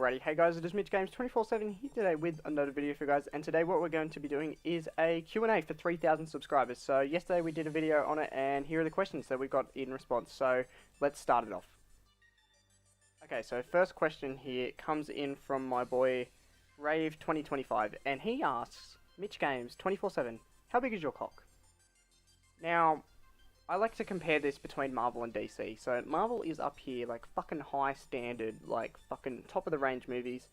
Alrighty, hey guys, it is Mitch Games 24/7 here today with another video for you guys, and today what we're going to be doing is a Q&A for 3,000 subscribers. So yesterday we did a video on it, and here are the questions that we got in response, so let's start it off. Okay, so first question here comes in from my boy Rave2025, and he asks, Mitch Games 24/7, how big is your cock? Now, I like to compare this between Marvel and DC. So Marvel is up here, like fucking high standard, like fucking top of the range movies.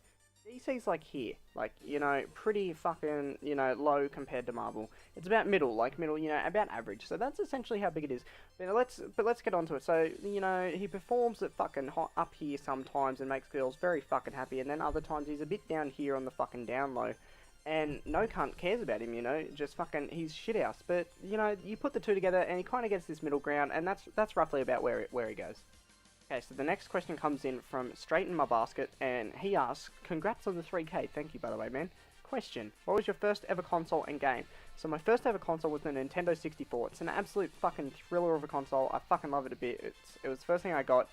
DC's like here, like, you know, pretty fucking, you know, low compared to Marvel. It's about middle, you know, about average. So that's essentially how big it is. But let's get onto it. So, you know, he performs at fucking hot up here sometimes and makes girls very fucking happy, and then other times he's a bit down here on the fucking down low. And no cunt cares about him, you know, just fucking, he's shithouse. But, you know, you put the two together and he kind of gets this middle ground, and that's roughly about where he goes. Okay, so the next question comes in from Straight in My Basket, and he asks, congrats on the 3K, thank you by the way, man. Question, what was your first ever console and game? So my first ever console was the Nintendo 64. It's an absolute fucking thriller of a console. I fucking love it a bit. It was the first thing I got.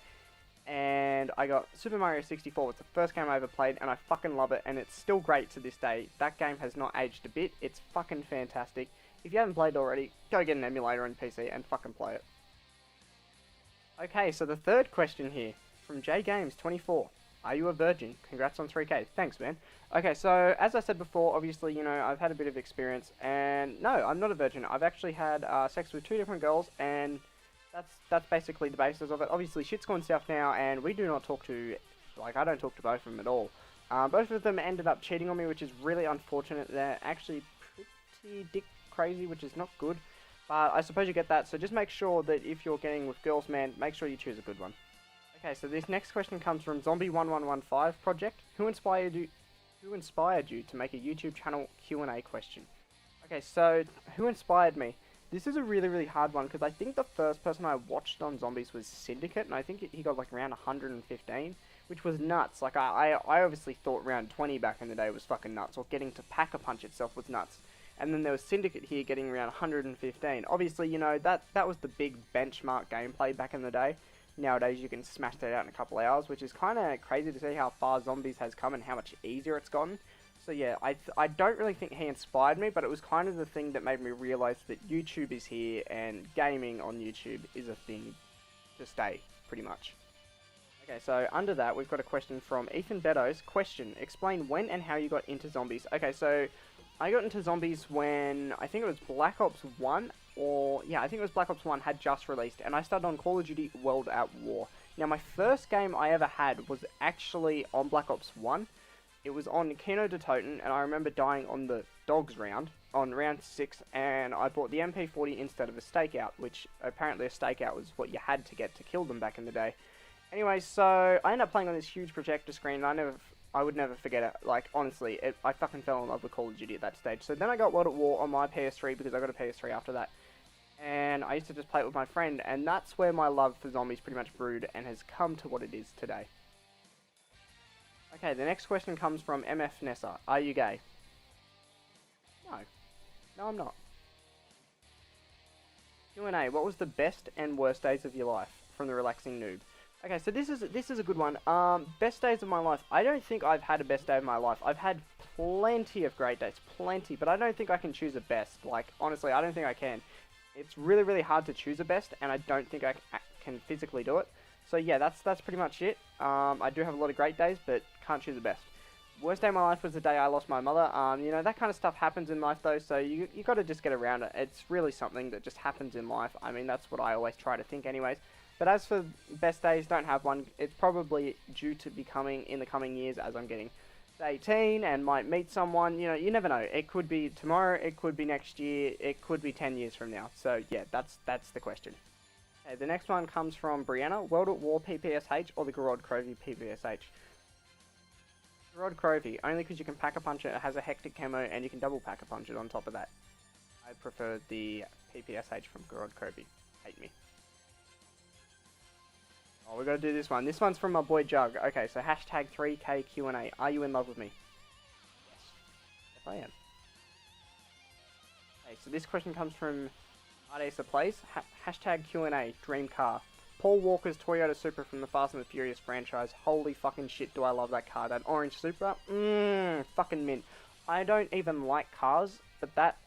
And I got Super Mario 64. It's the first game I ever played, and I fucking love it, and it's still great to this day. That game has not aged a bit. It's fucking fantastic. If you haven't played it already, go get an emulator on PC and fucking play it. Okay, so the third question here from JGames24. Are you a virgin? Congrats on 3K. Thanks, man. Okay, so as I said before, obviously, you know, I've had a bit of experience, and no, I'm not a virgin. I've actually had sex with 2 different girls, and that's basically the basis of it. Obviously, shit's gone south now, and we do not talk to, like, I don't talk to both of them at all. Both of them ended up cheating on me, which is really unfortunate. They're actually pretty dick crazy, which is not good. But I suppose you get that, so just make sure that if you're getting with girls, man, make sure you choose a good one. Okay, so this next question comes from Zombie1115 Project. Who inspired you to make a YouTube channel Q&A question? Okay, so who inspired me? This is a really, really hard one, because I think the first person I watched on zombies was Syndicate, and I think he got like around 115, which was nuts. Like, I obviously thought around 20 back in the day was fucking nuts, or getting to Pack-a-Punch itself was nuts. And then there was Syndicate here getting around 115. Obviously, you know, that was the big benchmark gameplay back in the day. Nowadays, you can smash that out in a couple hours, which is kind of crazy to see how far zombies has come and how much easier it's gotten. So yeah, I don't really think he inspired me, but it was kind of the thing that made me realise that YouTube is here and gaming on YouTube is a thing to stay, pretty much. Okay, so under that, we've got a question from Ethan Beddoes. Question, explain when and how you got into zombies. Okay, so I got into zombies when, I think it was Black Ops 1, yeah, I think it was Black Ops 1 had just released, and I started on Call of Duty World at War. Now, my first game I ever had was actually on Black Ops 1. It was on Kino de Toten, and I remember dying on the dogs round, on round 6, and I bought the MP40 instead of a stakeout, which apparently a stakeout was what you had to get to kill them back in the day. Anyway, so I ended up playing on this huge projector screen, and I would never forget it. Like, honestly, I fucking fell in love with Call of Duty at that stage. So then I got World at War on my PS3, because I got a PS3 after that. And I used to just play it with my friend, and that's where my love for zombies pretty much brewed and has come to what it is today. Okay, the next question comes from MF Nessa. Are you gay? No. No, I'm not. Q&A. What was the best and worst days of your life? From the Relaxing Noob. Okay, so this is a good one. Best days of my life. I don't think I've had a best day of my life. I've had plenty of great days. Plenty. But I don't think I can choose a best. Like, honestly, I don't think I can. It's really, really hard to choose a best, and I don't think I can physically do it. So yeah, that's pretty much it. I do have a lot of great days, but can't choose the best. Worst day of my life was the day I lost my mother. You know, that kind of stuff happens in life though, so you got to just get around it. It's really something that just happens in life. I mean, that's what I always try to think anyways. But as for best days, don't have one. It's probably due to be coming in the coming years as I'm getting 18 and might meet someone. You know, you never know. It could be tomorrow, it could be next year, it could be 10 years from now. So yeah, that's the question. Okay, the next one comes from Brianna. World at War PPSH or the Gorod Crovey PPSH? Gorod Crovey, only because you can Pack-a-Punch it. It has a hectic camo and you can double Pack-a-Punch it on top of that. I prefer the PPSH from Gorod Crovey. Hate me. Oh, we gotta do this one. This one's from my boy Jug. Okay, so hashtag 3K Q&A. Are you in love with me? Yes. Yes, I am. Okay, so this question comes from Ardesa Plays. Hashtag Q&A. Dream car. Paul Walker's Toyota Supra from the Fast and the Furious franchise. Holy fucking shit, do I love that car. That orange Supra, fucking mint. I don't even like cars, but that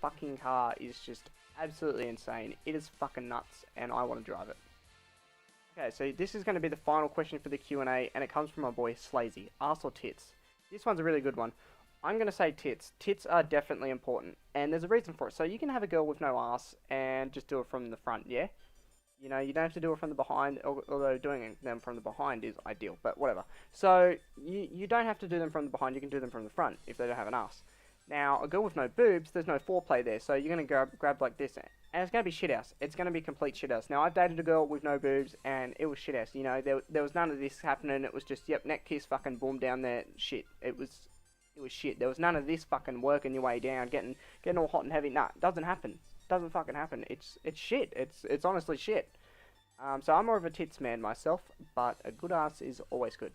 fucking car is just absolutely insane. It is fucking nuts, and I want to drive it. Okay, so this is going to be the final question for the Q&A, and it comes from my boy Slazy. Arse or tits? This one's a really good one. I'm going to say tits. Tits are definitely important, and there's a reason for it. So you can have a girl with no ass and just do it from the front, yeah? You know, you don't have to do it from the behind, although doing them from the behind is ideal, but whatever. So you don't have to do them from the behind, you can do them from the front if they don't have an ass. Now, a girl with no boobs, there's no foreplay there, so you're going to grab like this, and it's going to be shithouse. It's going to be complete shithouse. Now, I've dated a girl with no boobs, and it was shithouse. You know, there was none of this happening. It was just, yep, neck kiss, fucking boom, down there, shit. It was shit. There was none of this fucking working your way down, getting all hot and heavy. Nah, it doesn't happen. Doesn't fucking happen. It's shit. It's honestly shit. So I'm more of a tits man myself, but a good ass is always good.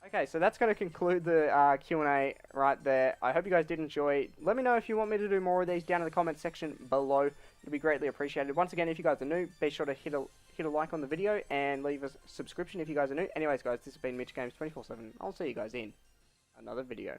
Okay, so that's going to conclude the Q&A right there. I hope you guys did enjoy. Let me know if you want me to do more of these down in the comment section below. It'll be greatly appreciated. Once again, if you guys are new, be sure to hit a like on the video and leave a subscription if you guys are new. Anyways, guys, this has been Mitch Games 24/7. I'll see you guys in another video.